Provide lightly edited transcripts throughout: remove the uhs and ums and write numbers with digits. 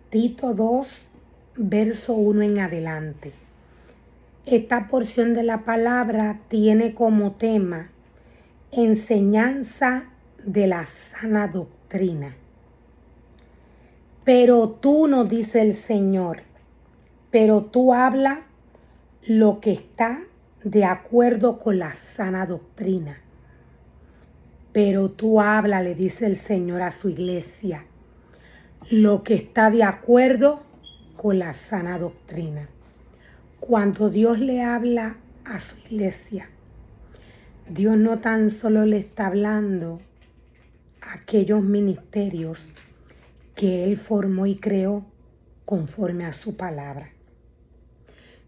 Tito 2, verso 1 en adelante. Esta porción de la palabra tiene como tema enseñanza de la sana doctrina. Pero tú, nos dice el Señor, pero tú habla lo que está de acuerdo con la sana doctrina. Pero tú habla, le dice el Señor a su iglesia, lo que está de acuerdo con la sana doctrina. Cuando Dios le habla a su iglesia, Dios no tan solo le está hablando a aquellos ministerios que Él formó y creó conforme a su palabra.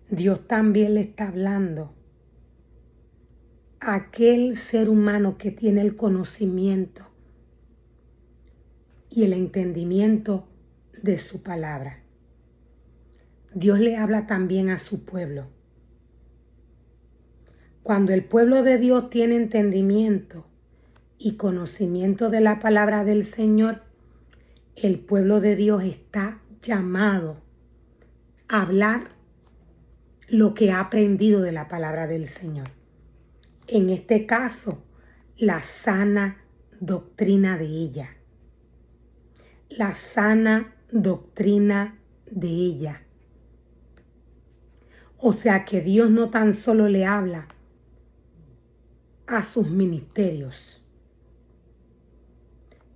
Dios también le está hablando a aquel ser humano que tiene el conocimiento y el entendimiento de su palabra. Dios le habla también a su pueblo. Cuando el pueblo de Dios tiene entendimiento y conocimiento de la palabra del Señor, el pueblo de Dios está llamado a hablar lo que ha aprendido de la palabra del Señor. En este caso, la sana doctrina de ella. La sana doctrina de ella. O sea que Dios no tan solo le habla a sus ministerios.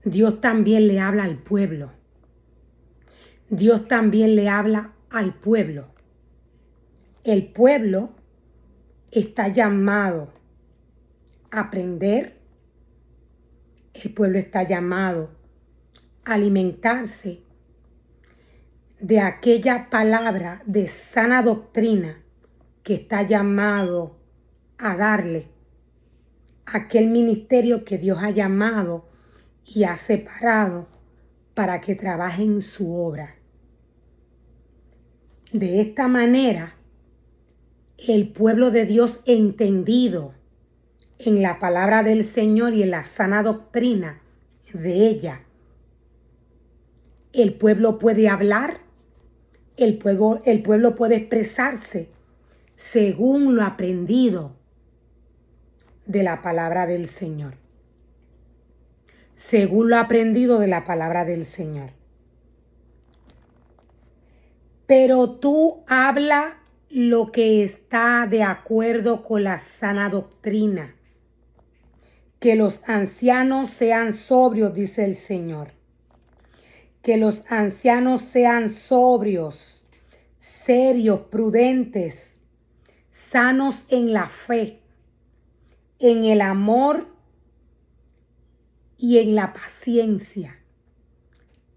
Dios también le habla al pueblo. Dios también le habla al pueblo. El pueblo está llamado a aprender. El pueblo está llamado a alimentarse de aquella palabra de sana doctrina que está llamado a darle aquel ministerio que Dios ha llamado y ha separado para que trabaje en su obra. De esta manera, el pueblo de Dios entendido en la palabra del Señor y en la sana doctrina de ella, el pueblo puede hablar, el pueblo puede expresarse según lo aprendido de la palabra del Señor. Según lo aprendido de la palabra del Señor. Pero tú habla lo que está de acuerdo con la sana doctrina. Que los ancianos sean sobrios, dice el Señor. Que los ancianos sean sobrios, serios, prudentes, sanos en la fe, en el amor y en la paciencia.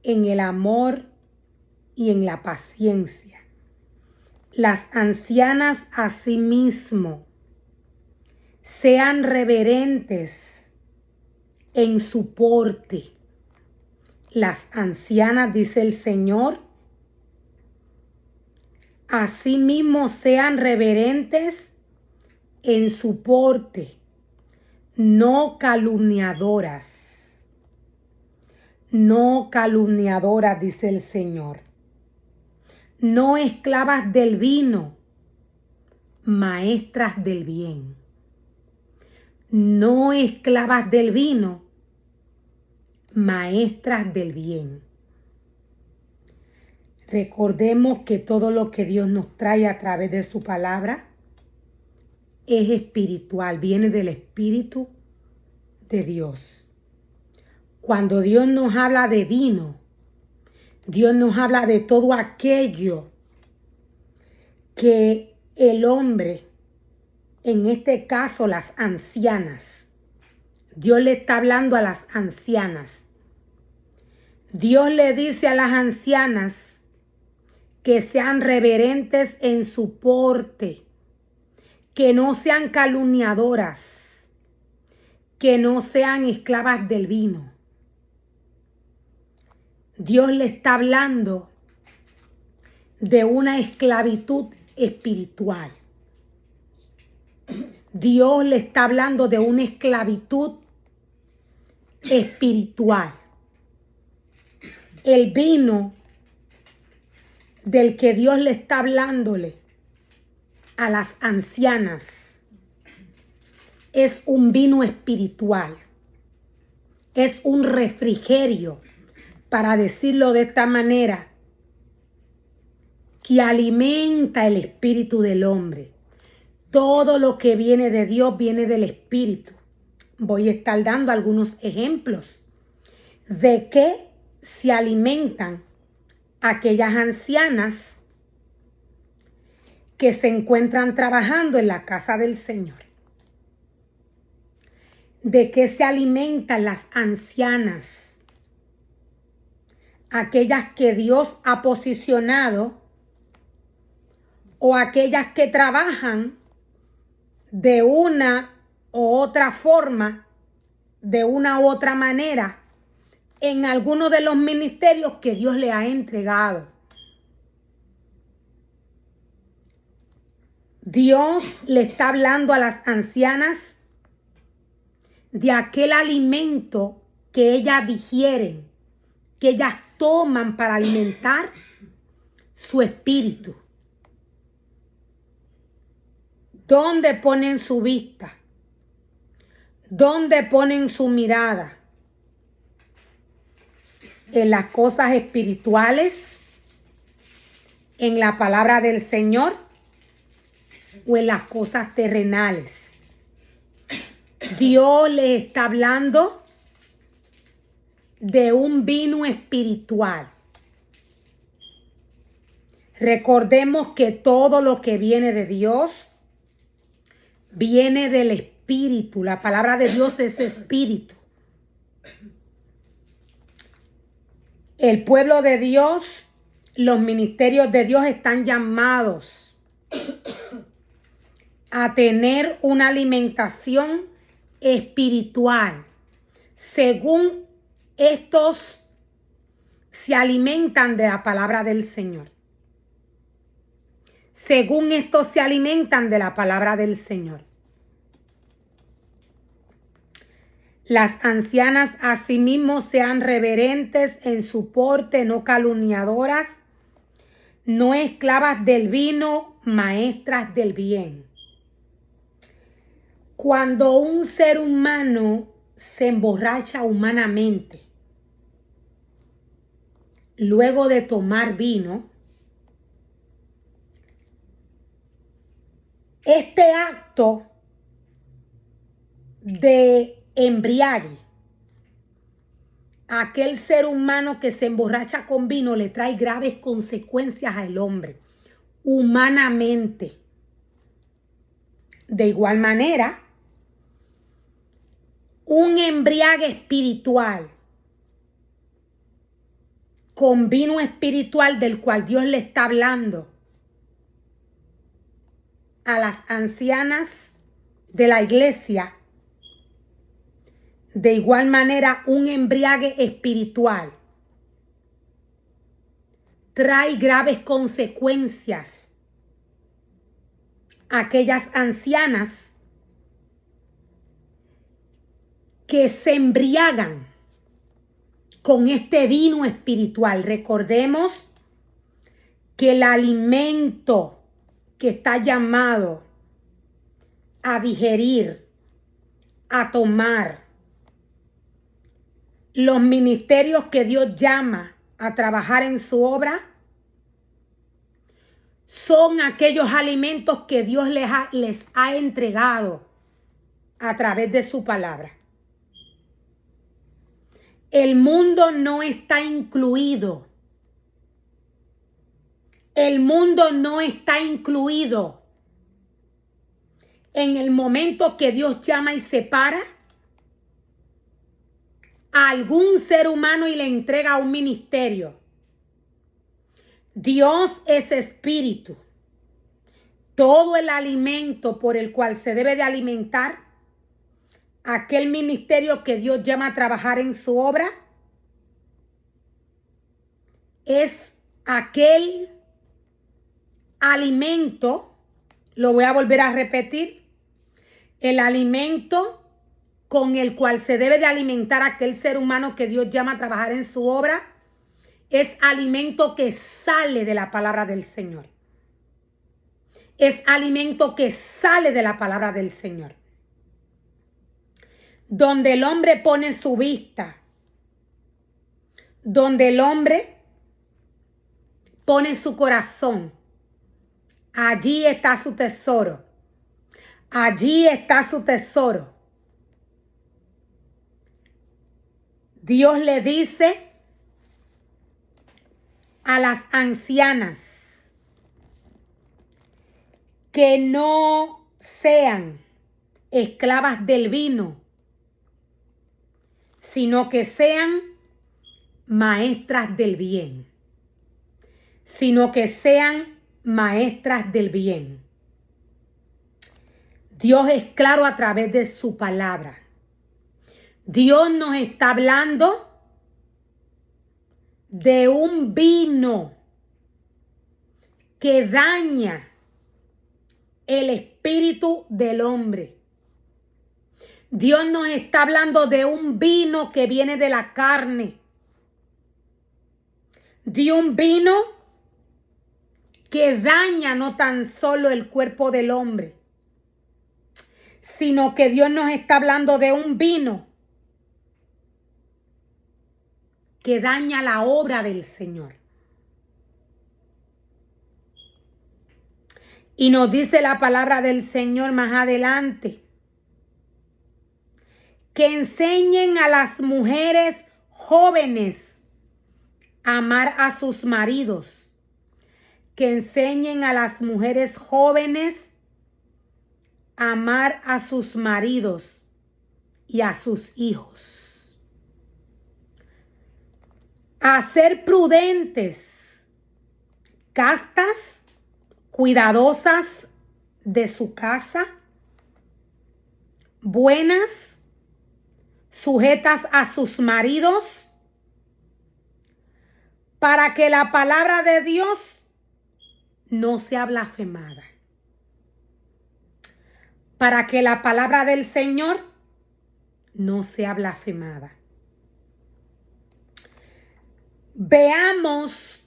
En el amor y en la paciencia. Las ancianas asimismo sean reverentes en su porte. Las ancianas, dice el Señor, asimismo sean reverentes en su porte, no calumniadoras. No calumniadoras, dice el Señor. No esclavas del vino, maestras del bien. No esclavas del vino, maestras del bien. Recordemos que todo lo que Dios nos trae a través de su palabra es espiritual, viene del Espíritu de Dios. Cuando Dios nos habla de vino, Dios nos habla de todo aquello que el hombre, en este caso las ancianas, Dios le está hablando a las ancianas. Dios le dice a las ancianas que sean reverentes en su porte, que no sean calumniadoras, que no sean esclavas del vino. Dios le está hablando de una esclavitud espiritual. Dios le está hablando de una esclavitud espiritual. El vino del que Dios le está hablándole a las ancianas es un vino espiritual, es un refrigerio, para decirlo de esta manera, que alimenta el espíritu del hombre. Todo lo que viene de Dios viene del espíritu. Voy a estar dando algunos ejemplos de qué se alimentan aquellas ancianas que se encuentran trabajando en la casa del Señor. ¿De qué se alimentan las ancianas? Aquellas que Dios ha posicionado o aquellas que trabajan de una u otra forma, de una u otra manera, en alguno de los ministerios que Dios le ha entregado. Dios le está hablando a las ancianas de aquel alimento que ellas digieren, que ellas toman para alimentar su espíritu. ¿Dónde ponen su vista? ¿Dónde ponen su mirada? ¿En las cosas espirituales? ¿En la palabra del Señor? ¿O en las cosas terrenales? Dios les está hablando de un vino espiritual. Recordemos que todo lo que viene de Dios viene del espíritu. La palabra de Dios es espíritu. El pueblo de Dios, los ministerios de Dios están llamados a tener una alimentación espiritual. Según estos se alimentan de la palabra del Señor. Según estos se alimentan de la palabra del Señor. Las ancianas asimismo sean reverentes en su porte, no calumniadoras, no esclavas del vino, maestras del bien. Cuando un ser humano se emborracha humanamente, luego de tomar vino, este acto de embriague, aquel ser humano que se emborracha con vino le trae graves consecuencias al hombre, humanamente. De igual manera, un embriague espiritual con vino espiritual del cual Dios le está hablando a las ancianas de la iglesia, de igual manera un embriague espiritual trae graves consecuencias a aquellas ancianas que se embriagan con este vino espiritual. Recordemos que el alimento que está llamado a digerir, a tomar, los ministerios que Dios llama a trabajar en su obra, son aquellos alimentos que Dios les ha entregado a través de su palabra. El mundo no está incluido. El mundo no está incluido en el momento que Dios llama y separa a algún ser humano y le entrega un ministerio. Dios es espíritu. Todo el alimento por el cual se debe de alimentar aquel ministerio que Dios llama a trabajar en su obra es aquel alimento, lo voy a volver a repetir, el alimento con el cual se debe de alimentar aquel ser humano que Dios llama a trabajar en su obra Es alimento que sale de la palabra del Señor. Es alimento que sale de la palabra del Señor. Donde el hombre pone su vista, donde el hombre pone su corazón, allí está su tesoro. Allí está su tesoro. Dios le dice a las ancianas que no sean esclavas del vino, sino que sean maestras del bien. Sino que sean maestras del bien. Dios es claro a través de su palabra. Dios nos está hablando de un vino que daña el espíritu del hombre. Dios nos está hablando de un vino que viene de la carne. De un vino que daña no tan solo el cuerpo del hombre, sino que Dios nos está hablando de un vino que daña la obra del Señor. Y nos dice la palabra del Señor más adelante, que enseñen a las mujeres jóvenes a amar a sus maridos. Que enseñen a las mujeres jóvenes a amar a sus maridos y a sus hijos. A ser prudentes, castas, cuidadosas de su casa, buenas, sujetas a sus maridos, para que la palabra de Dios no sea blasfemada. Para que la palabra del Señor no sea blasfemada. Veamos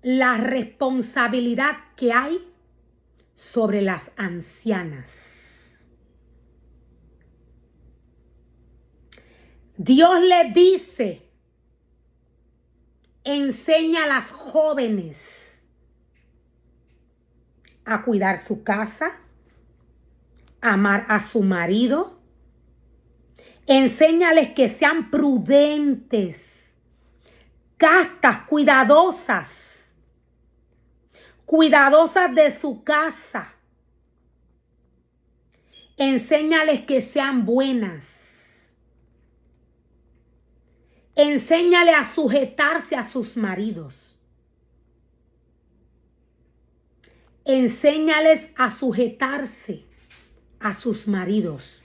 la responsabilidad que hay sobre las ancianas. Dios le dice, enseña a las jóvenes a cuidar su casa, a amar a su marido. Enséñales que sean prudentes, castas, cuidadosas de su casa. Enséñales que sean buenas. Enséñale a sujetarse a sus maridos. Enséñales a sujetarse a sus maridos.